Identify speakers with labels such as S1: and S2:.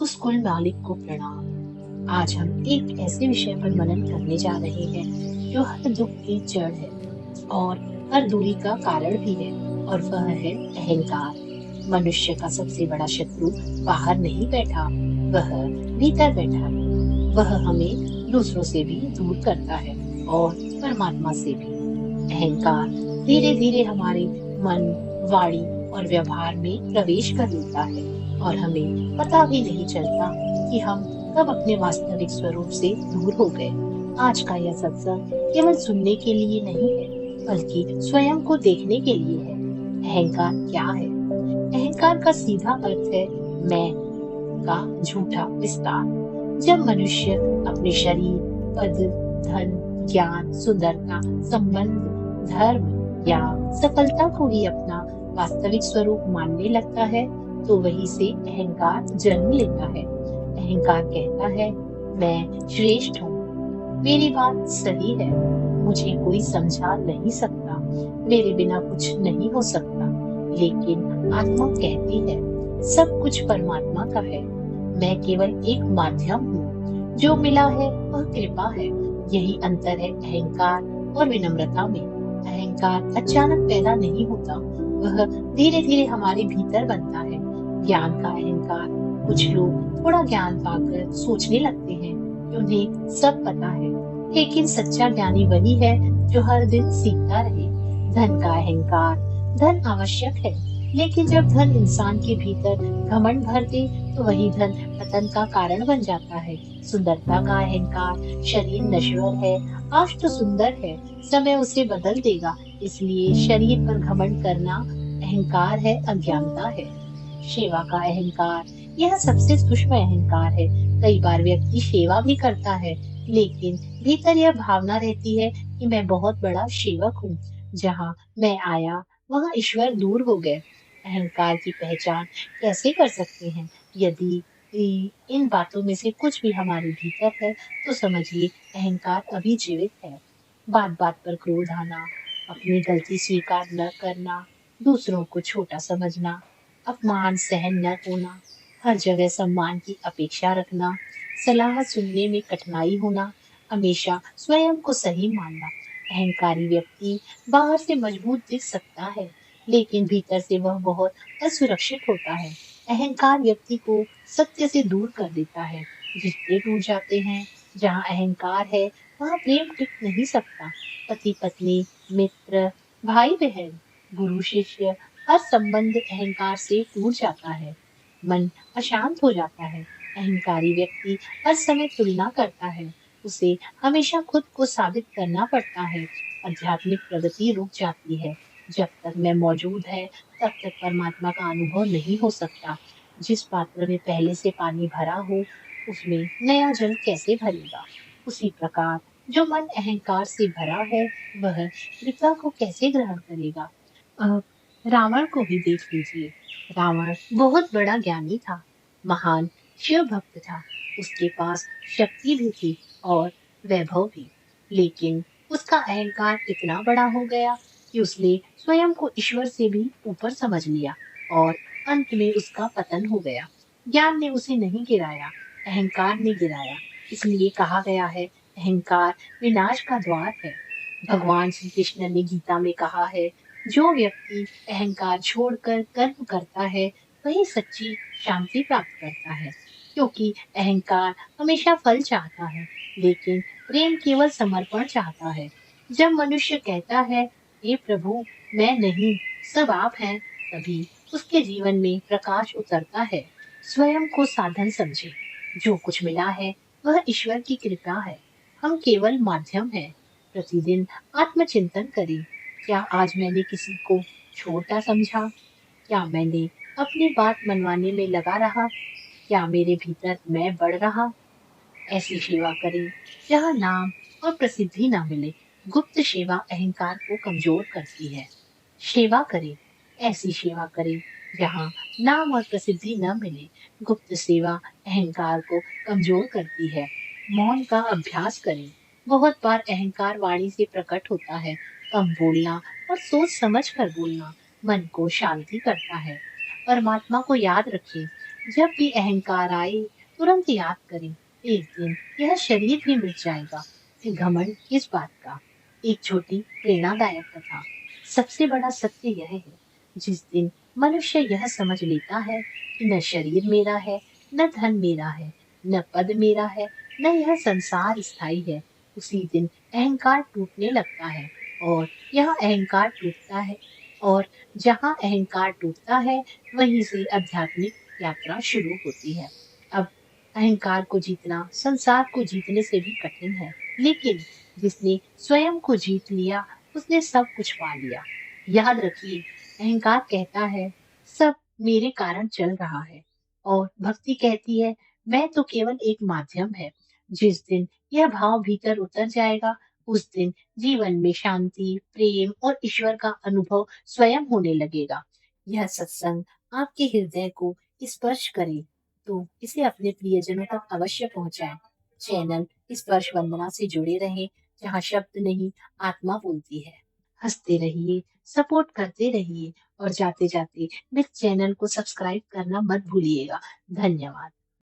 S1: उस कुल मालिक को प्रणाम। आज हम एक ऐसे विषय पर मनन करने जा रहे हैं जो हर दुख की जड़ है और हर दूरी का कारण भी है, और वह है अहंकार। मनुष्य का सबसे बड़ा शत्रु बाहर नहीं बैठा, वह भीतर बैठा है। वह हमें दूसरों से भी दूर करता है और परमात्मा से भी। अहंकार धीरे धीरे हमारे मन, वाणी और व्यवहार में प्रवेश कर लेता है और हमें पता भी नहीं चलता कि हम कब अपने वास्तविक स्वरूप से दूर हो गए। आज का यह सत्संग केवल सुनने के लिए नहीं है, बल्कि स्वयं को देखने के लिए है। अहंकार क्या है? अहंकार का सीधा अर्थ है मैं का झूठा विस्तार। जब मनुष्य अपने शरीर, पद, धन, ज्ञान, सुंदरता, संबंध, धर्म या सफलता को ही अपना वास्तविक स्वरूप मानने लगता है, तो वहीं से अहंकार जन्म लेता है। अहंकार कहता है मैं श्रेष्ठ हूँ, मेरी बात सही है, मुझे कोई समझा नहीं सकता, मेरे बिना कुछ नहीं हो सकता। लेकिन आत्मा कहती है सब कुछ परमात्मा का है, मैं केवल एक माध्यम हूँ, जो मिला है वह कृपा है। यही अंतर है अहंकार और विनम्रता में। अहंकार अचानक पैदा नहीं होता, वह धीरे धीरे हमारे भीतर बनता है। ज्ञान का अहंकार। कुछ लोग थोड़ा ज्ञान पाकर सोचने लगते हैं कि उन्हें सब पता है, लेकिन सच्चा ज्ञानी वही है जो हर दिन सीखता रहे। धन का अहंकार। धन आवश्यक है, लेकिन जब धन इंसान के भीतर घमंड भर दे तो वही धन पतन का कारण बन जाता है। सुंदरता का अहंकार। शरीर नश्वर है, आज तो सुंदर है, समय उसे बदल देगा, इसलिए शरीर पर घमंड करना अहंकार है, अज्ञानता है। सेवा का अहंकार। यह सबसे सूक्ष्म अहंकार है। कई बार व्यक्ति सेवा भी करता है, लेकिन भीतर यह भावना रहती है कि मैं बहुत बड़ा सेवक हूँ। जहाँ मैं आया वहाँ ईश्वर दूर हो गए। अहंकार की पहचान कैसे कर सकते हैं? यदि इन बातों में से कुछ भी हमारे भीतर है, तो समझिए अहंकार अभी जीवित है। बात बात पर क्रोध आना, अपनी गलती स्वीकार न करना, दूसरों को छोटा समझना, अपमान सहन न होना, हर जगह सम्मान की अपेक्षा रखना, सलाह सुनने में कठिनाई होना, हमेशा स्वयं को सही मानना। अहंकारी व्यक्ति बाहर से मजबूत दिख सकता है, लेकिन भीतर से वह बहुत असुरक्षित होता है। अहंकार व्यक्ति को सत्य से दूर कर देता है। रिश्ते टूट जाते हैं। जहाँ अहंकार है, वहाँ प्रेम टिक नहीं सकता। पति पत्नी, मित्र, भाई बहन, गुरु शिष्य, हर संबंध अहंकार से टूट जाता है। मन अशांत हो जाता है। अहंकारी व्यक्ति हर समय तुलना करता है, उसे हमेशा खुद को साबित करना पड़ता है। आध्यात्मिक प्रगति रुक जाती है। जब तक मैं मौजूद है, तब तक परमात्मा का अनुभव नहीं हो सकता। जिस पात्र में पहले से पानी भरा हो, उसमें नया जल कैसे भरेगा? उसी प्रकार जो मन अहंकार से भरा है, वह कृपा को कैसे ग्रहण करेगा? अब रावण को ही देख लीजिए। रावण बहुत बड़ा ज्ञानी था, महान शिव भक्त था, उसके पास शक्ति भी थी और वैभव भी। लेकिन उसका अहंकार इतना बड़ा हो गया कि उसने स्वयं को ईश्वर से भी ऊपर समझ लिया और अंत में उसका पतन हो गया। ज्ञान ने उसे नहीं गिराया, अहंकार ने गिराया। इसलिए कहा गया है अहंकार विनाश का द्वार है। भगवान श्री कृष्ण ने गीता में कहा है जो व्यक्ति अहंकार छोड़कर कर्म करता है, वही सच्ची शांति प्राप्त करता है। क्योंकि अहंकार हमेशा फल चाहता है, लेकिन प्रेम केवल समर्पण चाहता है। जब मनुष्य कहता है हे प्रभु मैं नहीं, सब आप हैं, तभी उसके जीवन में प्रकाश उतरता है। स्वयं को साधन समझे। जो कुछ मिला है वह ईश्वर की कृपा है, हम केवल माध्यम हैं। प्रतिदिन आत्मचिंतन करें। क्या आज मैंने किसी को छोटा समझा? क्या मैंने अपनी बात मनवाने में लगा रहा? क्या मेरे भीतर मैं बढ़ रहा? ऐसी सेवा करें जहाँ नाम और प्रसिद्धि ना मिले। गुप्त सेवा अहंकार को कमजोर करती है। सेवा करें, ऐसी सेवा करें जहाँ नाम और प्रसिद्धि न मिले। गुप्त सेवा अहंकार को कमजोर करती है। मौन का अभ्यास करें। बहुत बार अहंकार वाणी से प्रकट होता है। कम बोलना और सोच समझ कर बोलना मन को शांति करता है। परमात्मा को याद रखें, जब भी अहंकार आए, तुरंत याद करें, एक दिन यह शरीर भी मिट जाएगा। फिर घमंड किस बात का? एक छोटी प्रेरणादायक कथा। सबसे बड़ा सत्य यह है, जिस दिन मनुष्य यह समझ लेता है कि न शरीर मेरा है, न धन मेरा है, न पद मेरा है, न यह संसार स्थायी है, उसी दिन अहंकार टूटने लगता है। और यह अहंकार टूटता है, और जहाँ अहंकार टूटता है, वहीं से आध्यात्मिक यात्रा शुरू होती है। अब अहंकार को जीतना संसार को जीतने से भी कठिन है, लेकिन जिसने स्वयं को जीत लिया, उसने सब कुछ पा लिया। याद रखिए, अहंकार कहता है सब मेरे कारण चल रहा है, और भक्ति कहती है मैं तो केवल एक माध्यम है। जिस दिन यह भाव भीतर उतर जाएगा, उस दिन जीवन में शांति, प्रेम और ईश्वर का अनुभव स्वयं होने लगेगा। यह सत्संग आपके हृदय को स्पर्श करे तो इसे अपने प्रियजनों तक अवश्य पहुंचाएं। चैनल स्पर्श वंदना से जुड़े रहें, जहां शब्द नहीं, आत्मा बोलती है। हंसते रहिए, सपोर्ट करते रहिए, और जाते जाते मेरे चैनल को सब्सक्राइब करना मत भूलिएगा। धन्यवाद।